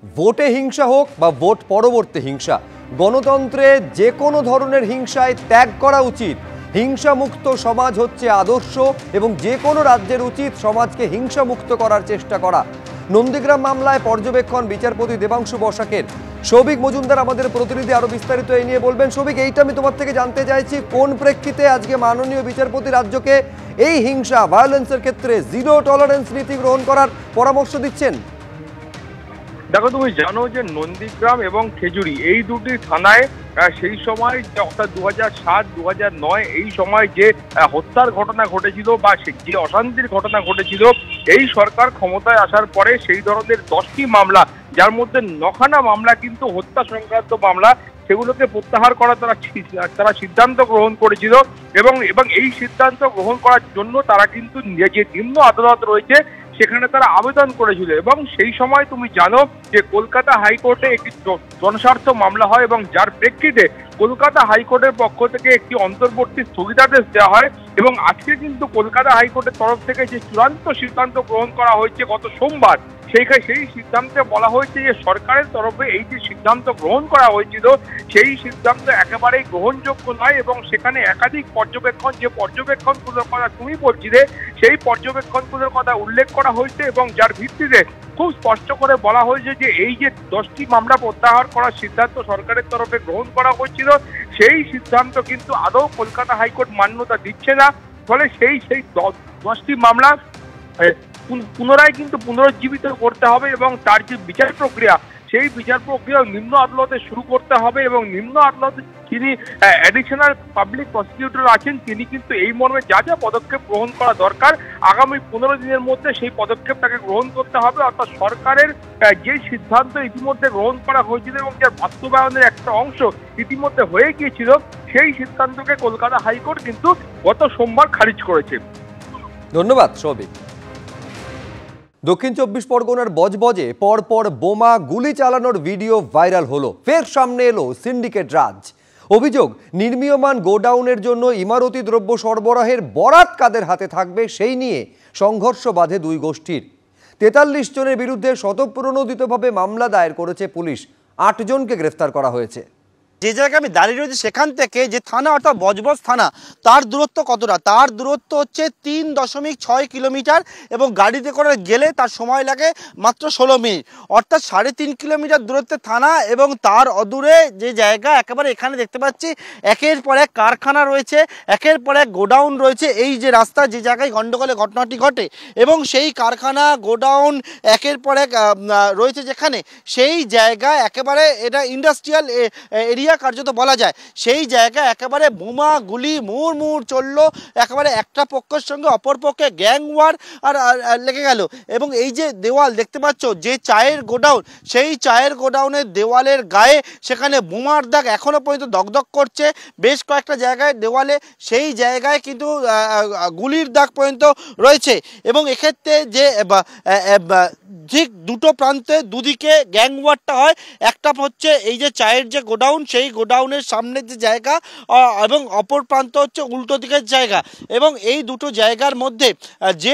ভোটে হিংসা হোক বা ভোট পরবর্তী হিংসা, গণতন্ত্রে যে কোনো ধরনের হিংসায় ত্যাগ করা উচিত। হিংসামুক্ত সমাজ হচ্ছে আদর্শ এবং যে কোনো রাজ্যের উচিত সমাজকে হিংসামুক্ত করার চেষ্টা করা। নন্দীগ্রাম মামলায় পর্যবেক্ষণ বিচারপতি দেবাংশু বসাকের। সৌভিক মজুমদার আমাদের প্রতিনিধি আরো বিস্তারিত এই নিয়ে বলবেন। সৌভিক, এইটা আমি তোমার থেকে জানতে চাইছি, কোন প্রেক্ষিতে আজকে মাননীয় বিচারপতি রাজ্যকে এই হিংসা ভায়োলেন্সের ক্ষেত্রে জিরো টলারেন্স নীতি গ্রহণ করার পরামর্শ দিচ্ছেন? দেখো, তুমি জানো যে নন্দীগ্রাম এবং খেজুরি এই দুটি থানায় সেই সময় অর্থাৎ 2007, 2009 এই সময় যে হত্যার ঘটনা ঘটেছিল বা যে অশান্তির ঘটনা ঘটেছিল, এই সরকার ক্ষমতায় আসার পরে সেই ধরনের 10টি মামলা, যার মধ্যে 9খানা মামলা কিন্তু হত্যা সংক্রান্ত মামলা, সেগুলোকে প্রত্যাহার করা তারা সিদ্ধান্ত গ্রহণ করেছিল এবং এই সিদ্ধান্ত গ্রহণ করার জন্য তারা কিন্তু যে নিম্ন আদালত রয়েছে সেখানে তারা আবেদন করেছিল। এবং সেই সময় তুমি জানো যে কলকাতা হাইকোর্টে একটি জনস্বার্থ মামলা হয় এবং যার প্রেক্ষিতে কলকাতা হাইকোর্টের পক্ষ থেকে একটি অন্তর্বর্তী স্থগিতাদেশ দেওয়া হয় এবং আজকে কিন্তু কলকাতা হাইকোর্টের তরফ থেকে যে চূড়ান্ত সিদ্ধান্ত গ্রহণ করা হয়েছে গত সোমবার, সেই সিদ্ধান্তে বলা হয়েছে যে সরকারের তরফে এই যে সিদ্ধান্ত গ্রহণ করা হয়েছিল সেই সিদ্ধান্ত একেবারেই গ্রহণযোগ্য নয় এবং সেখানে একাধিক পর্যবেক্ষণ, যে পর্যবেক্ষণগুলোর কথা তুমি বলছিলে সেই পর্যবেক্ষণগুলোর কথা উল্লেখ করা হয়েছে এবং যার ভিত্তিতে খুব স্পষ্ট করে বলা হয়েছে যে এই যে 10টি মামলা প্রত্যাহার করার সিদ্ধান্ত সরকারের তরফে গ্রহণ করা হয়েছিল সেই সিদ্ধান্ত কিন্তু আদৌ কলকাতা হাইকোর্ট মান্যতা দিচ্ছে না। ফলে সেই 10টি মামলা পুনরায় কিন্তু পুনরুজ্জীবিত করতে হবে এবং তার যে বিচার প্রক্রিয়া সেই বিচার প্রক্রিয়া নিম্ন আদালতে শুরু করতে হবে এবং নিম্ন আদালতে যিনি অ্যাডিশনাল পাবলিক প্রসিকিউটর আছেন তিনি কিন্তু এই মর্মে যা যা পদক্ষেপ গ্রহণ করা দরকার আগামী 15 দিনের মধ্যে সেই পদক্ষেপটাকে গ্রহণ করতে হবে। অর্থাৎ সরকারের যে সিদ্ধান্ত ইতিমধ্যে গ্রহণ করা হয়েছিল এবং যার বাস্তবায়নের একটা অংশ ইতিমধ্যে হয়ে গিয়েছিল সেই সিদ্ধান্তকে কলকাতা হাইকোর্ট কিন্তু গত সোমবার খারিজ করেছে। ধন্যবাদ সৌভিক। দক্ষিণ 24 পরগনার বজবজে পরপর বোমা গুলি চালানোর ভিডিও ভাইরাল হলো। ফের সামনে এলো সিন্ডিকেট রাজ। অভিযোগ, নির্মীয়মান গোডাউনের জন্য ইমারতি দ্রব্য সরবরাহের বরাত কাদের হাতে থাকবে সেই নিয়ে সংঘর্ষ বাধে দুই গোষ্ঠীর। 43 জনের বিরুদ্ধে স্বতঃপ্রণোদিতভাবে মামলা দায়ের করেছে পুলিশ। 8 জনকে গ্রেফতার করা হয়েছে। যে জায়গায় আমি দাঁড়িয়ে রয়েছি সেখান থেকে যে থানা অর্থাৎ বজবজ থানা, তার দূরত্ব কতটা? তার দূরত্ব হচ্ছে 3.6 কিলোমিটার এবং গাড়িতে করে গেলে তার সময় লাগে মাত্র 16 মিনিট, অর্থাৎ 3.5 কিলোমিটার দূরত্বে থানা এবং তার অদূরে যে জায়গা একেবারে এখানে দেখতে পাচ্ছি একের পর এক কারখানা রয়েছে, একের পর এক গোডাউন রয়েছে। এই যে রাস্তা যে জায়গায় গণ্ডগোলের ঘটনাটি ঘটে এবং সেই কারখানা গোডাউন একের পর এক রয়েছে যেখানে, সেই জায়গায় একেবারে এটা ইন্ডাস্ট্রিয়াল এরিয়া কার্যত বলা যায়। সেই জায়গায় একেবারে বোমা গুলি মুড়মুড় চললো, একেবারে একটা পক্ষের সঙ্গে অপর পক্ষে গ্যাং ওয়ার আর লেগে গেল। এবং এই যে দেওয়াল দেখতে পাচ্ছ, যে চায়ের গোডাউন, সেই চায়ের গোডাউনের দেওয়ালের গায়ে সেখানে বোমার দাগ এখনো পর্যন্ত দগদগ করছে। বেশ কয়েকটা জায়গায় দেওয়ালে সেই জায়গায় কিন্তু গুলির দাগ পর্যন্ত রয়েছে এবং এক্ষেত্রে যে ঠিক দুটো প্রান্তে দুদিকে গ্যাং ওয়ারটা হয়। একটা হচ্ছে এই যে চায়ের যে গোডাউন, সেই গোডাউনের সামনের যে জায়গা এবং অপর প্রান্ত হচ্ছে উল্টো দিকের জায়গা এবং এই দুটো জায়গার মধ্যে যে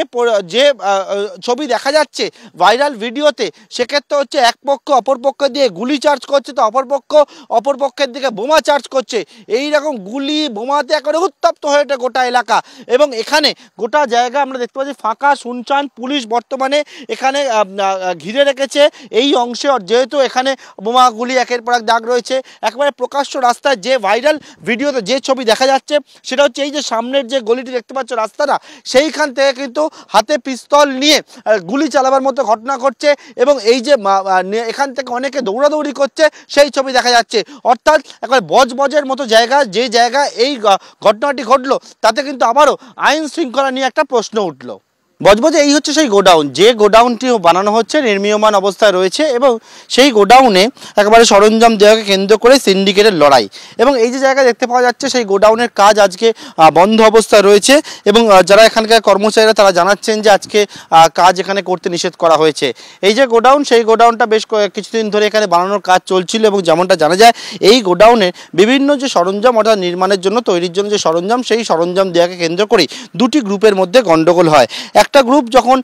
ছবি দেখা যাচ্ছে ভাইরাল ভিডিওতে, সেক্ষেত্রে হচ্ছে এক পক্ষ অপর পক্ষ দিয়ে গুলি চার্জ করছে, তো অপর পক্ষের দিকে বোমা চার্জ করছে। এই রকম গুলি বোমাতে একেবারে উত্তপ্ত হয়ে ওঠে গোটা এলাকা এবং এখানে গোটা জায়গা আমরা দেখতে পাচ্ছি ফাঁকা শুনশান। পুলিশ বর্তমানে এখানে ঘিরে রেখেছে এই অংশে, যেহেতু এখানে বোমাগুলি একের পর এক দাগ রয়েছে। একেবারে প্রকাশ্য রাস্তায় যে ভাইরাল ভিডিওতে যে ছবি দেখা যাচ্ছে সেটা হচ্ছে এই যে সামনের যে গলিটি দেখতে পাচ্ছ রাস্তাটা, সেইখান থেকে কিন্তু হাতে পিস্তল নিয়ে গুলি চালাবার মতো ঘটনা ঘটছে এবং এই যে এখান থেকে অনেকে দৌড়াদৌড়ি করছে সেই ছবি দেখা যাচ্ছে। অর্থাৎ একেবারে বজবজের মতো জায়গা, যে জায়গায় এই ঘটনাটি ঘটলো তাতে কিন্তু আবারও আইন শৃঙ্খলা নিয়ে একটা প্রশ্ন উঠলো। বজবজে এই হচ্ছে সেই গোডাউন, যে গোডাউনটি বানানো হচ্ছে নির্মীয়মান অবস্থায় রয়েছে এবং সেই গোডাউনে একেবারে সরঞ্জাম দেওয়াকে কেন্দ্র করে সিন্ডিকেটের লড়াই এবং এই যে জায়গা দেখতে পাওয়া যাচ্ছে সেই গোডাউনের কাজ আজকে বন্ধ অবস্থায় রয়েছে এবং যারা এখানকার কর্মচারীরা তারা জানাচ্ছেন যে আজকে কাজ এখানে করতে নিষেধ করা হয়েছে। এই যে গোডাউন, সেই গোডাউনটা বেশ কিছুদিন ধরে এখানে বানানোর কাজ চলছিল এবং যেমনটা জানা যায় এই গোডাউনের বিভিন্ন যে সরঞ্জাম অর্থাৎ নির্মাণের জন্য তৈরির জন্য যে সরঞ্জাম, সেই সরঞ্জাম দেওয়াকে কেন্দ্র করে দুটি গ্রুপের মধ্যে গণ্ডগোল হয়। একটা গ্রুপ যখন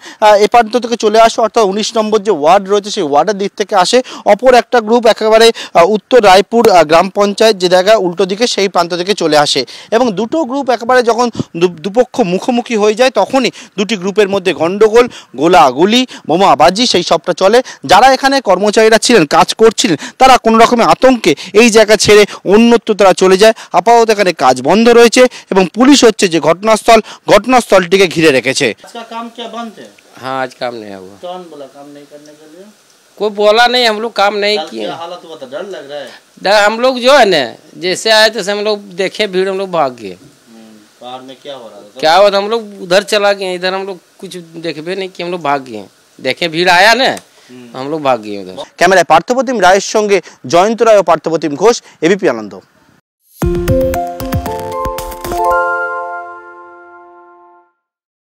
এ প্রান্ত থেকে চলে আসে অর্থাৎ 19 নম্বর যে ওয়ার্ড রয়েছে সেই ওয়ার্ডের দিক থেকে আসে, অপর একটা গ্রুপ একেবারে উত্তর রায়পুর গ্রাম পঞ্চায়েত যে জায়গা উল্টো দিকে সেই প্রান্ত থেকে চলে আসে এবং দুটো গ্রুপ একেবারে যখন দুপক্ষ মুখোমুখি হয়ে যায় তখনই দুটি গ্রুপের মধ্যে গন্ডগোল, গোলাগুলি, বোমাবাজি সেই সবটা চলে। যারা এখানে কর্মচারীরা ছিলেন, কাজ করছিলেন, তারা কোনো রকমের আতঙ্কে এই জায়গা ছেড়ে অন্যত্র তারা চলে যায়। আপাতত এখানে কাজ বন্ধ রয়েছে এবং পুলিশ হচ্ছে যে ঘটনাস্থলটিকে ঘিরে রেখেছে। हाँ आज काम नहीं हुआ। कौन बोला काम नहीं करने के लिए? कोई बोला नहीं, हम लोग काम नहीं किए। हालत हुआ था, डर लग रहा है। डर हम लोग जो है ना जैसे आए तैसे हम लोग देखे भीड़, हम लोग भाग गए। बाहर में क्या हो रहा था? क्या हुआ था, हम लोग उधर चला गए, इधर हम लोग कुछ देखबे नहीं कि हम लोग भाग गए। देखे भीड़ आया ना हम लोग भाग गए उधर। ক্যামেরায় পার্থপ্রতিম রায়ের সঙ্গে জয়ন্ত রায় ও পার্থপ্রতিম ঘোষ, এবিপি আনন্দ।